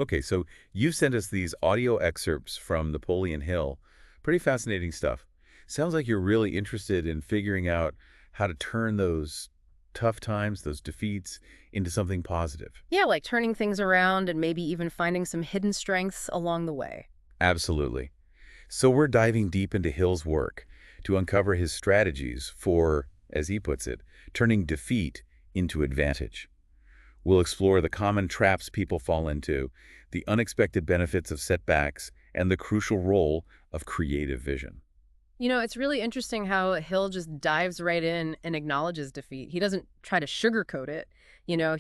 Okay, so you sent us these audio excerpts from Napoleon Hill. Pretty fascinating stuff. Sounds like you're really interested in figuring out how to turn those tough times, those defeats, into something positive. Yeah, like turning things around and maybe even finding some hidden strengths along the way. Absolutely. So we're diving deep into Hill's work to uncover his strategies for, as he puts it, turning defeat into advantage. We'll explore the common traps people fall into, the unexpected benefits of setbacks, and the crucial role of creative vision. It's really interesting how Hill just dives right in and acknowledges defeat. He doesn't try to sugarcoat it.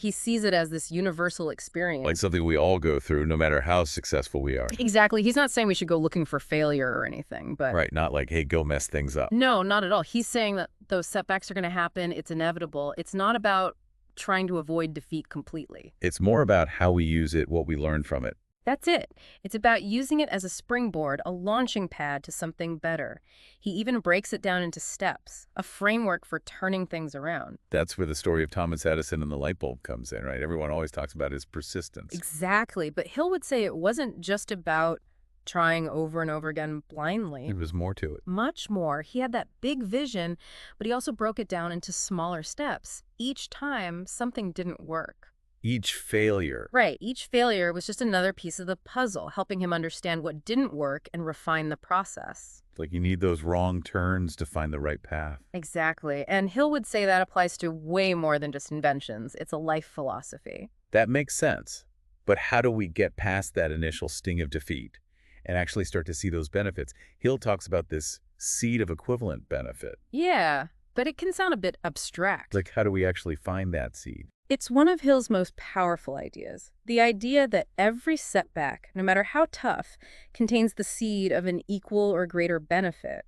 He sees it as this universal Like experience. something we all go through no matter how successful we are. Exactly. He's not saying we should go looking for failure or anything, but Right, not like, hey, go mess things up. no, not at all. He's saying that those setbacks are going to happen. It's inevitable. It's not about trying to avoid defeat completely. It's more about how we use it, what we learn from it. That's it. It's about using it as a springboard, a launching pad to something better. He even breaks it down into steps, a framework for turning things around. That's where the story of Thomas Edison and the light bulb comes in, right? Everyone always talks about his persistence. Exactly. But Hill would say it wasn't just about trying over and over again blindly. There was more to it. Much more. He had that big vision, but he also broke it down into smaller steps. Each time, something didn't work. Each failure, Right. Each failure was just another piece of the puzzle, helping him understand what didn't work and refine the process. like you need those wrong turns to find the right path. Exactly. And Hill would say that applies to way more than just inventions. It's a life philosophy. That makes sense. But how do we get past that initial sting of defeat and actually start to see those benefits? Hill talks about this seed of equivalent benefit. Yeah, but it can sound a bit abstract. Like, how do we actually find that seed? It's one of Hill's most powerful ideas. The idea that every setback, no matter how tough, contains the seed of an equal or greater benefit.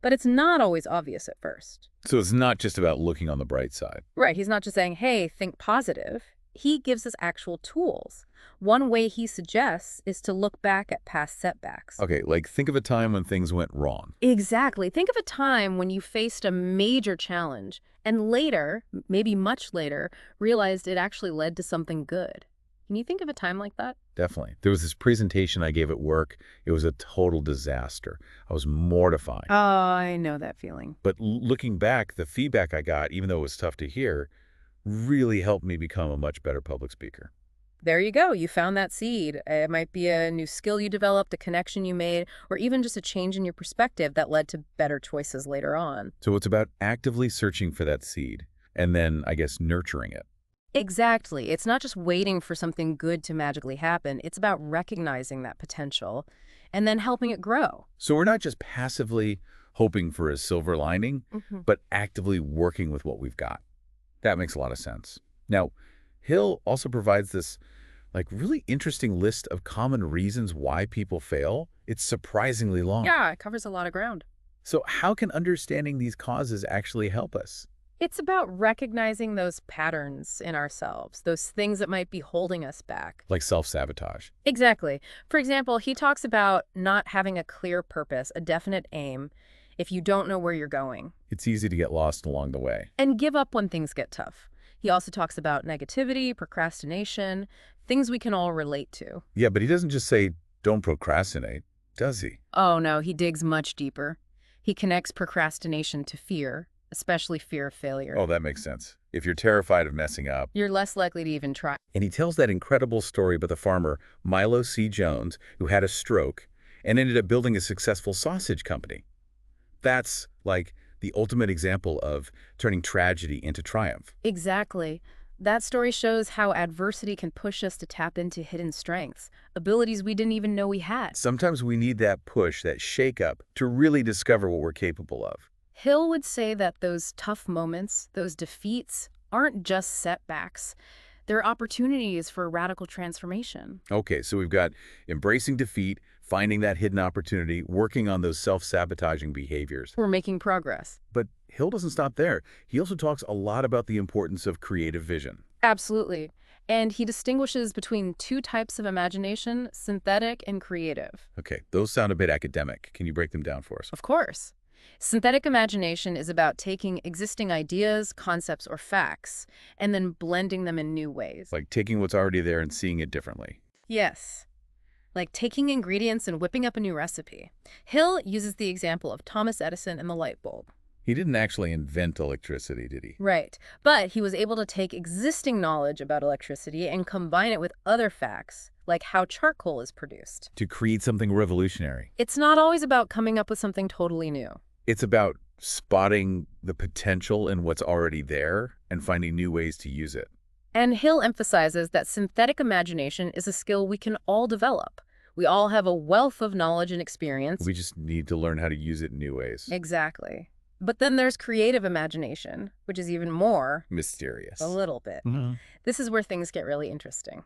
But it's not always obvious at first. So it's not just about looking on the bright side. Right, he's not just saying, hey, think positive. He gives us actual tools. One way he suggests is to look back at past setbacks. Okay, like think of a time when things went wrong. Exactly. Think of a time when you faced a major challenge and later, maybe much later, realized it actually led to something good. Can you think of a time like that? Definitely. There was this presentation I gave at work. It was a total disaster. I was mortified. Oh, I know that feeling. But looking back, the feedback I got, even though it was tough to hear, really helped me become a much better public speaker. There you go. You found that seed. It might be a new skill you developed, a connection you made, or even just a change in your perspective that led to better choices later on. So it's about actively searching for that seed and then, I guess, nurturing it. Exactly. It's not just waiting for something good to magically happen. It's about recognizing that potential and then helping it grow. So we're not just passively hoping for a silver lining, Hmm. but actively working with what we've got. That makes a lot of sense. Now, Hill also provides this really interesting list of common reasons why people fail. It's surprisingly long. Yeah, it covers a lot of ground. So how can understanding these causes actually help us? It's about recognizing those patterns in ourselves, those things that might be holding us back. Like self-sabotage. Exactly. For example, he talks about not having a clear purpose, a definite aim, if you don't know where you're going, It's easy to get lost along the way. and give up when things get tough. He also talks about negativity, procrastination, things we can all relate to. Yeah, but he doesn't just say, don't procrastinate, does he? Oh no, he digs much deeper. He connects procrastination to fear, especially fear of failure. Oh, that makes sense. If you're terrified of messing up. You're less likely to even try. And he tells that incredible story about the farmer, Milo C. Jones, who had a stroke and ended up building a successful sausage company. That's like the ultimate example of turning tragedy into triumph. Exactly. That story shows how adversity can push us to tap into hidden strengths, abilities we didn't even know we had. Sometimes we need that push, that shake-up, to really discover what we're capable of. Hill would say that those tough moments, those defeats, aren't just setbacks. They're opportunities for radical transformation. Okay, so we've got embracing defeat, finding that hidden opportunity, working on those self-sabotaging behaviors. We're making progress. But Hill doesn't stop there. He also talks a lot about the importance of creative vision. Absolutely. And he distinguishes between two types of imagination, synthetic and creative. Okay, those sound a bit academic. Can you break them down for us? Of course. Synthetic imagination is about taking existing ideas, concepts, or facts, and then blending them in new ways. Like taking what's already there and seeing it differently. Yes. Like taking ingredients and whipping up a new recipe. Hill uses the example of Thomas Edison and the light bulb. He didn't actually invent electricity, did he? Right. But he was able to take existing knowledge about electricity and combine it with other facts, like how charcoal is produced. To create something revolutionary. It's not always about coming up with something totally new. It's about spotting the potential in what's already there and finding new ways to use it. And Hill emphasizes that synthetic imagination is a skill we can all develop. We all have a wealth of knowledge and experience. We just need to learn how to use it in new ways. Exactly. But then there's creative imagination, which is even more Mysterious. a little bit. Mhm. This is where things get really interesting.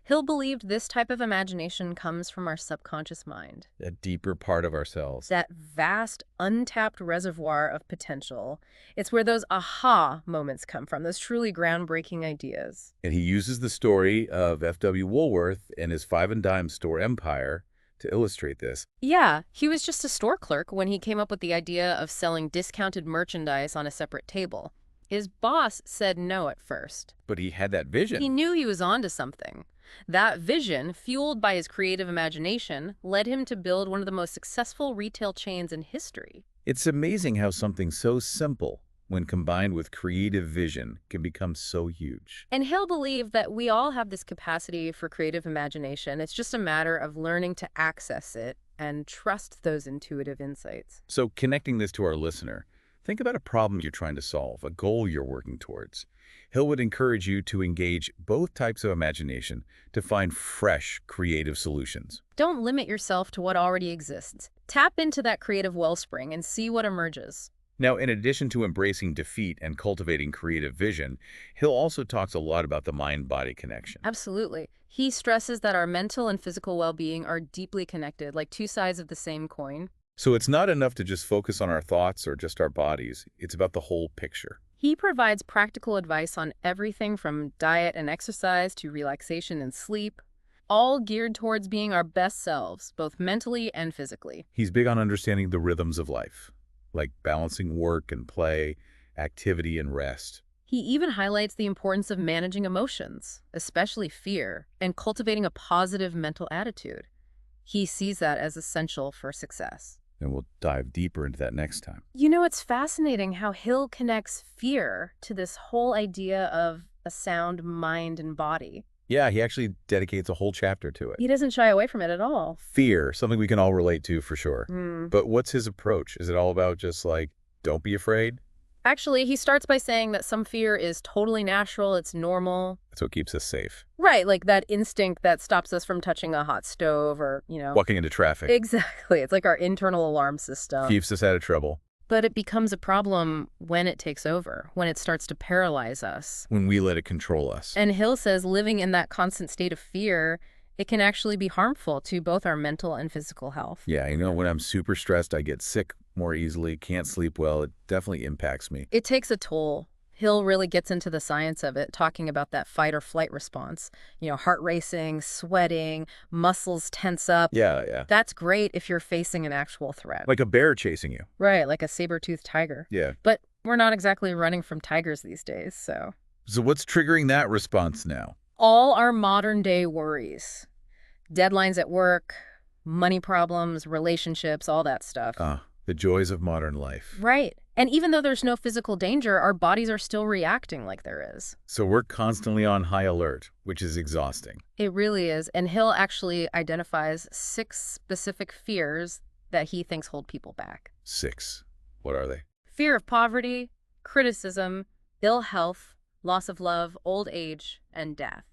Hill believed this type of imagination comes from our subconscious mind. A deeper part of ourselves. That vast, untapped reservoir of potential. It's where those aha moments come from, those truly groundbreaking ideas. And he uses the story of F.W. Woolworth and his five and dime store empire to illustrate this. Yeah, he was just a store clerk when he came up with the idea of selling discounted merchandise on a separate table. His boss said no at first. But he had that vision. He knew he was onto something. That vision, fueled by his creative imagination, led him to build one of the most successful retail chains in history. It's amazing how something so simple, when combined with creative vision, can become so huge. And Hill believed that we all have this capacity for creative imagination. It's just a matter of learning to access it and trust those intuitive insights. So connecting this to our listener, think about a problem you're trying to solve, a goal you're working towards. Hill would encourage you to engage both types of imagination to find fresh, creative solutions. Don't limit yourself to what already exists. Tap into that creative wellspring and see what emerges. Now, in addition to embracing defeat and cultivating creative vision, Hill also talks a lot about the mind-body connection. Absolutely. He stresses that our mental and physical well-being are deeply connected, like two sides of the same coin. So it's not enough to just focus on our thoughts or just our bodies. It's about the whole picture. He provides practical advice on everything from diet and exercise to relaxation and sleep, all geared towards being our best selves, both mentally and physically. He's big on understanding the rhythms of life, like balancing work and play, activity and rest. He even highlights the importance of managing emotions, especially fear, and cultivating a positive mental attitude. He sees that as essential for success. And we'll dive deeper into that next time. You know, it's fascinating how Hill connects fear to this whole idea of a sound mind and body. Yeah, he actually dedicates a whole chapter to it. He doesn't shy away from it at all. Fear, something we can all relate to for sure. Hmm. But what's his approach? Is it all about just like, don't be afraid? Actually, he starts by saying that some fear is totally natural, it's normal. That's what keeps us safe. Right, like that instinct that stops us from touching a hot stove or, Walking into traffic. Exactly. It's like our internal alarm system. Keeps us out of trouble. But it becomes a problem when it takes over, when it starts to paralyze us. When we let it control us. And Hill says living in that constant state of fear, it can actually be harmful to both our mental and physical health. Yeah, when I'm super stressed, I get sick more easily, can't sleep well. It definitely impacts me. It takes a toll. Hill really gets into the science of it, talking about that fight or flight response. Heart racing, sweating, muscles tense up. Yeah. That's great if you're facing an actual threat. Like a bear chasing you. Right, like a saber-toothed tiger. Yeah. But we're not exactly running from tigers these days, so. So what's triggering that response now? All our modern-day worries. Deadlines at work, money problems, relationships, all that stuff. The joys of modern life. Right. And even though there's no physical danger, our bodies are still reacting like there is. So we're constantly on high alert, which is exhausting. It really is. And Hill actually identifies 6 specific fears that he thinks hold people back. 6. What are they? Fear of poverty, criticism, ill health, loss of love, old age, and death.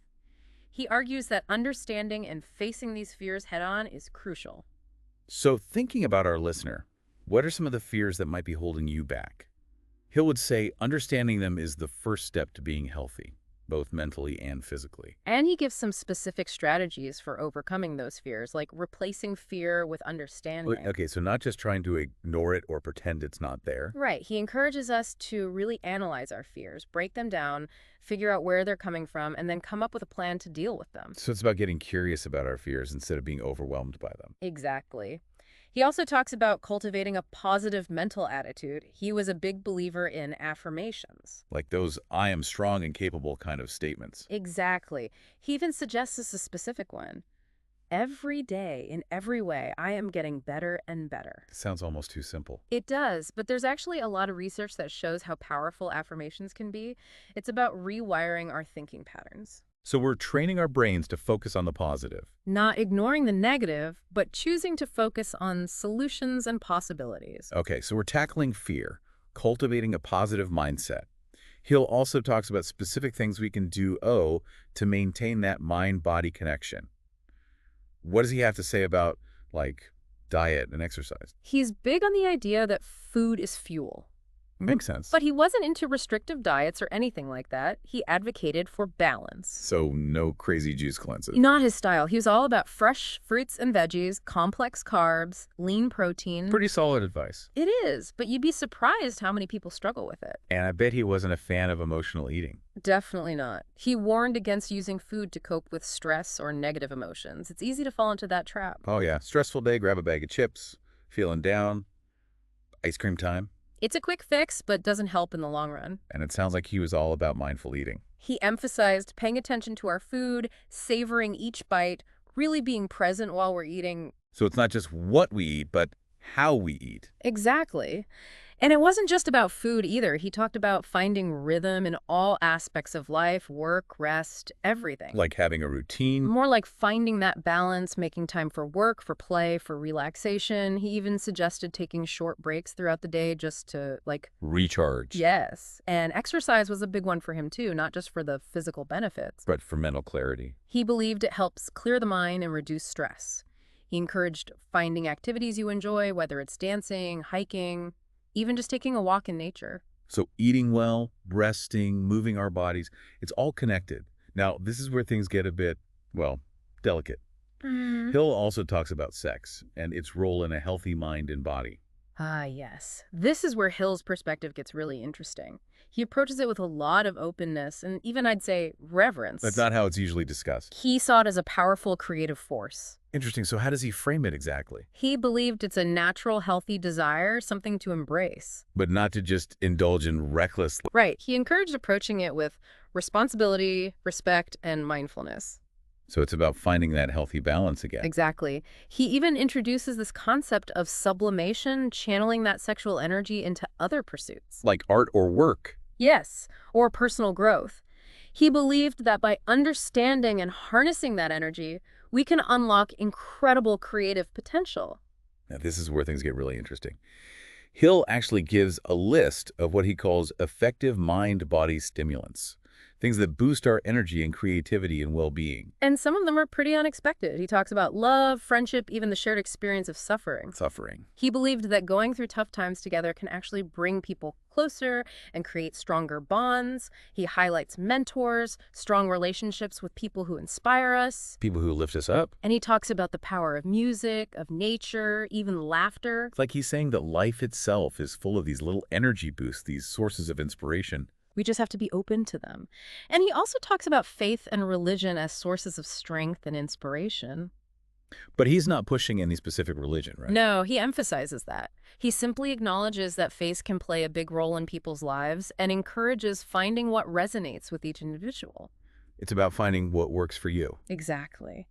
He argues that understanding and facing these fears head-on is crucial. So thinking about our listener, what are some of the fears that might be holding you back? Hill would say understanding them is the first step to being healthy, both mentally and physically. And he gives some specific strategies for overcoming those fears, like replacing fear with understanding. Okay, so not just trying to ignore it or pretend it's not there. Right. He encourages us to really analyze our fears, break them down, figure out where they're coming from, and then come up with a plan to deal with them. So it's about getting curious about our fears instead of being overwhelmed by them. Exactly. He also talks about cultivating a positive mental attitude. He was a big believer in affirmations. Like those "I am strong and capable" kind of statements. Exactly. He even suggests a specific one. Every day, in every way, I am getting better and better. Sounds almost too simple. It does, but there's actually a lot of research that shows how powerful affirmations can be. It's about rewiring our thinking patterns. So we're training our brains to focus on the positive. Not ignoring the negative, but choosing to focus on solutions and possibilities. Okay, so we're tackling fear, cultivating a positive mindset. Hill also talks about specific things we can do, to maintain that mind-body connection. What does he have to say about, like, diet and exercise? He's big on the idea that food is fuel. Makes sense. But he wasn't into restrictive diets or anything like that. He advocated for balance. So no crazy juice cleanses. Not his style. He was all about fresh fruits and veggies, complex carbs, lean protein. Pretty solid advice. It is, but you'd be surprised how many people struggle with it. And I bet he wasn't a fan of emotional eating. Definitely not. He warned against using food to cope with stress or negative emotions. It's easy to fall into that trap. Oh yeah, stressful day, grab a bag of chips, feeling down, ice cream time. It's a quick fix, but doesn't help in the long run. And it sounds like he was all about mindful eating. He emphasized paying attention to our food, savoring each bite, really being present while we're eating. So it's not just what we eat, but how we eat. Exactly. And it wasn't just about food either. He talked about finding rhythm in all aspects of life, work, rest, everything. Like having a routine. More like finding that balance, making time for work, for play, for relaxation. He even suggested taking short breaks throughout the day just to, Recharge. yes. And exercise was a big one for him too, not just for the physical benefits. But for mental clarity. He believed it helps clear the mind and reduce stress. He encouraged finding activities you enjoy, whether it's dancing, hiking, even just taking a walk in nature. So eating well, resting, moving our bodies, it's all connected. Now, this is where things get a bit, delicate. Hill also talks about sex and its role in a healthy mind and body. Ah, yes. This is where Hill's perspective gets really interesting. He approaches it with a lot of openness and even, I'd say, reverence. That's not how it's usually discussed. He saw it as a powerful creative force. Interesting. So how does he frame it exactly? He believed it's a natural, healthy desire, something to embrace. But not to just indulge in reckless. Right. He encouraged approaching it with responsibility, respect, and mindfulness. So it's about finding that healthy balance again. Exactly. He even introduces this concept of sublimation, channeling that sexual energy into other pursuits. Like art or work. Yes, or personal growth. He believed that by understanding and harnessing that energy, we can unlock incredible creative potential. Now, this is where things get really interesting. Hill actually gives a list of what he calls effective mind-body stimulants, things that boost our energy and creativity and well-being. And some of them are pretty unexpected. He talks about love, friendship, even the shared experience of suffering. He believed that going through tough times together can actually bring people closer and create stronger bonds. He highlights mentors, strong relationships with people who inspire us. People who lift us up. And he talks about the power of music, of nature, even laughter. It's like he's saying that life itself is full of these little energy boosts, these sources of inspiration. We just have to be open to them. And he also talks about faith and religion as sources of strength and inspiration. But he's not pushing any specific religion, right? No, he emphasizes that. He simply acknowledges that faith can play a big role in people's lives and encourages finding what resonates with each individual. It's about finding what works for you. Exactly.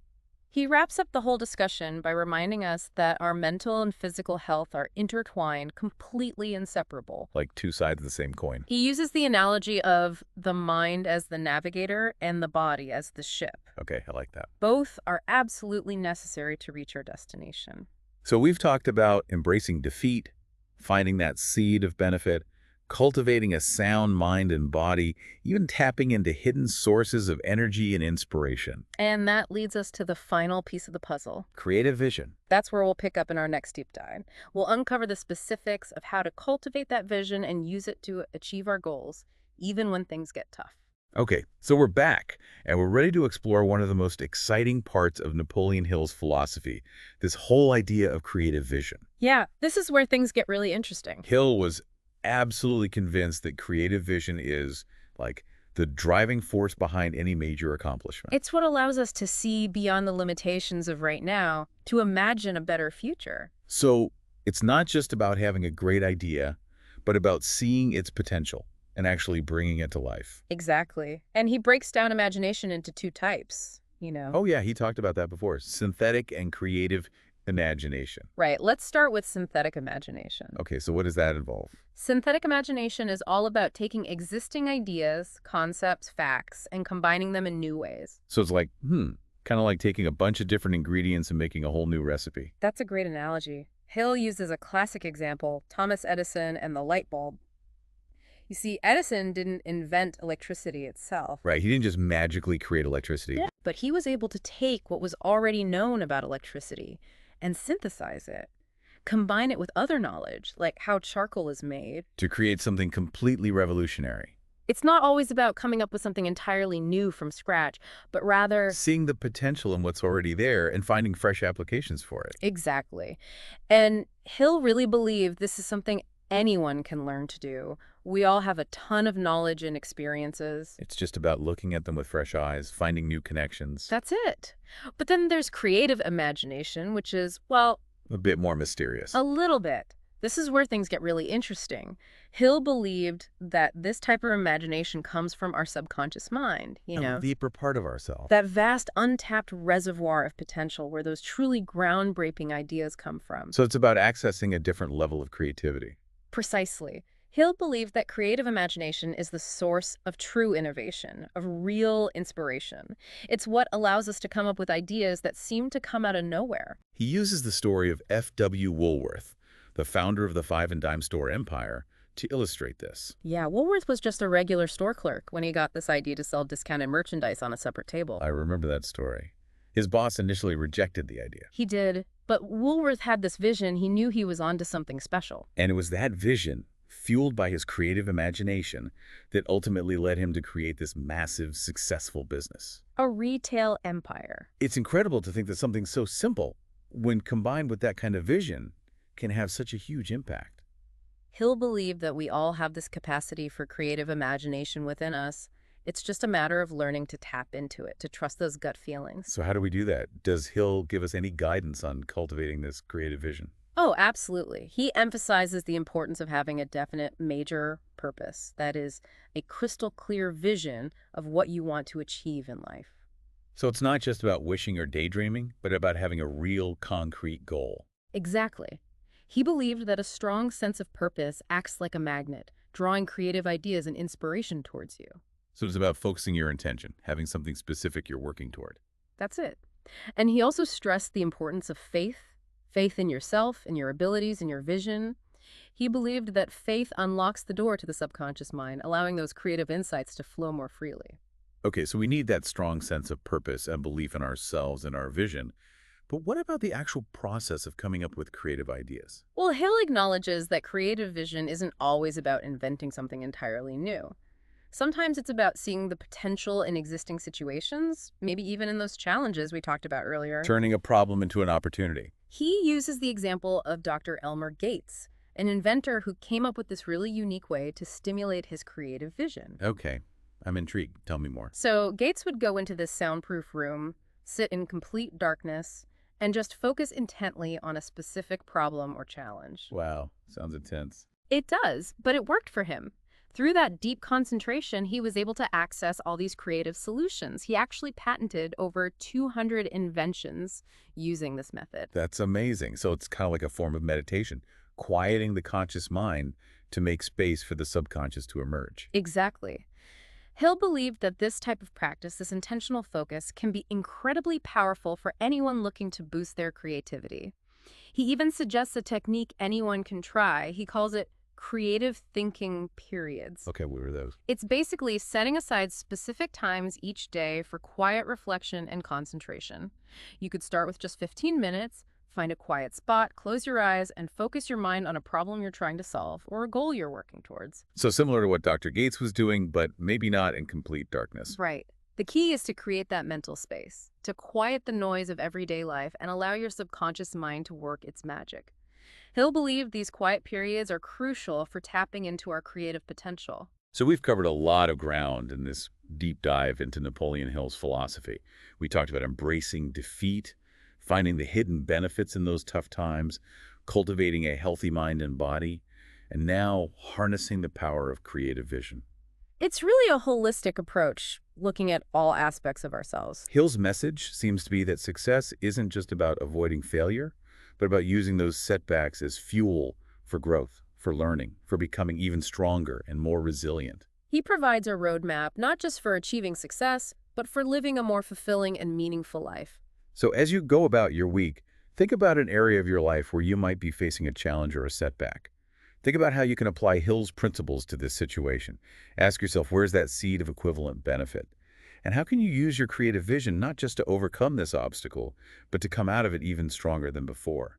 He wraps up the whole discussion by reminding us that our mental and physical health are intertwined, completely inseparable. Like two sides of the same coin. He uses the analogy of the mind as the navigator and the body as the ship. Okay, I like that. Both are absolutely necessary to reach our destination. So we've talked about embracing defeat, finding that seed of benefit, cultivating a sound mind and body, even tapping into hidden sources of energy and inspiration. And that leads us to the final piece of the puzzle. Creative vision. That's where we'll pick up in our next deep dive. We'll uncover the specifics of how to cultivate that vision and use it to achieve our goals, even when things get tough. Okay, so we're back, and we're ready to explore one of the most exciting parts of Napoleon Hill's philosophy, this whole idea of creative vision. Yeah, this is where things get really interesting. Hill was absolutely convinced that creative vision is, like, the driving force behind any major accomplishment. It's what allows us to see beyond the limitations of right now to imagine a better future. So it's not just about having a great idea, but about seeing its potential and actually bringing it to life. Exactly. And he breaks down imagination into two types. Oh yeah, he talked about that before. Synthetic and creative imagination. Right, let's start with synthetic imagination. Okay, so what does that involve? Synthetic imagination is all about taking existing ideas, concepts, facts, and combining them in new ways. So it's like, kind of like taking a bunch of different ingredients and making a whole new recipe. That's a great analogy. Hill uses a classic example, Thomas Edison and the light bulb. You see, Edison didn't invent electricity itself. Right, he didn't just magically create electricity. Yeah. But he was able to take what was already known about electricity and synthesize it, combine it with other knowledge, like how charcoal is made. To create something completely revolutionary. It's not always about coming up with something entirely new from scratch, but rather... Seeing the potential in what's already there and finding fresh applications for it. Exactly. And Hill really believed this is something anyone can learn to do. We all have a ton of knowledge and experiences. It's just about looking at them with fresh eyes, finding new connections. That's it. But then there's creative imagination, which is, well, A bit more mysterious. a little bit. This is where things get really interesting. Hill believed that this type of imagination comes from our subconscious mind, A deeper part of ourselves. that vast untapped reservoir of potential where those truly groundbreaking ideas come from. So it's about accessing a different level of creativity. Precisely. Hill believed that creative imagination is the source of true innovation, of real inspiration. It's what allows us to come up with ideas that seem to come out of nowhere. He uses the story of F.W. Woolworth, the founder of the five and dime store empire, to illustrate this. Yeah, Woolworth was just a regular store clerk when he got this idea to sell discounted merchandise on a separate table. I remember that story. His boss initially rejected the idea. He did, but Woolworth had this vision. He knew he was onto something special. And it was that vision, fueled by his creative imagination, that ultimately led him to create this massive, successful business. A retail empire. It's incredible to think that something so simple, when combined with that kind of vision, can have such a huge impact. Hill believed that we all have this capacity for creative imagination within us. It's just a matter of learning to tap into it, to trust those gut feelings. So how do we do that? Does Hill give us any guidance on cultivating this creative vision? Oh, absolutely. He emphasizes the importance of having a definite major purpose. That is, a crystal clear vision of what you want to achieve in life. So it's not just about wishing or daydreaming, but about having a real, concrete goal. Exactly. He believed that a strong sense of purpose acts like a magnet, drawing creative ideas and inspiration towards you. So it's about focusing your intention, having something specific you're working toward. That's it. And he also stressed the importance of faith in yourself, in your abilities, in your vision. He believed that faith unlocks the door to the subconscious mind, allowing those creative insights to flow more freely. Okay, so we need that strong sense of purpose and belief in ourselves and our vision. But what about the actual process of coming up with creative ideas? Well, Hill acknowledges that creative vision isn't always about inventing something entirely new. Sometimes it's about seeing the potential in existing situations, maybe even in those challenges we talked about earlier. Turning a problem into an opportunity. He uses the example of Dr. Elmer Gates, an inventor who came up with this really unique way to stimulate his creative vision. Okay, I'm intrigued. Tell me more. So Gates would go into this soundproof room, sit in complete darkness, and just focus intently on a specific problem or challenge. Wow, sounds intense. It does, but it worked for him. Through that deep concentration, he was able to access all these creative solutions. He actually patented over 200 inventions using this method. That's amazing. So it's kind of like a form of meditation, quieting the conscious mind to make space for the subconscious to emerge. Exactly. Hill believed that this type of practice, this intentional focus, can be incredibly powerful for anyone looking to boost their creativity. He even suggests a technique anyone can try. He calls it creative thinking periods. Okay, what were those? It's basically setting aside specific times each day for quiet reflection and concentration. You could start with just 15 minutes, find a quiet spot, close your eyes, and focus your mind on a problem you're trying to solve or a goal you're working towards. So similar to what Dr. Gates was doing, but maybe not in complete darkness. Right. The key is to create that mental space, to quiet the noise of everyday life and allow your subconscious mind to work its magic. Hill believed these quiet periods are crucial for tapping into our creative potential. So we've covered a lot of ground in this deep dive into Napoleon Hill's philosophy. We talked about embracing defeat, finding the hidden benefits in those tough times, cultivating a healthy mind and body, and now harnessing the power of creative vision. It's really a holistic approach, looking at all aspects of ourselves. Hill's message seems to be that success isn't just about avoiding failure, but about using those setbacks as fuel for growth, for learning, for becoming even stronger and more resilient. He provides a roadmap not just for achieving success, but for living a more fulfilling and meaningful life. So as you go about your week, think about an area of your life where you might be facing a challenge or a setback. Think about how you can apply Hill's principles to this situation. Ask yourself, where's that seed of equivalent benefit? And how can you use your creative vision not just to overcome this obstacle, but to come out of it even stronger than before?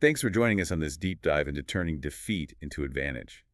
Thanks for joining us on this deep dive into turning defeat into advantage.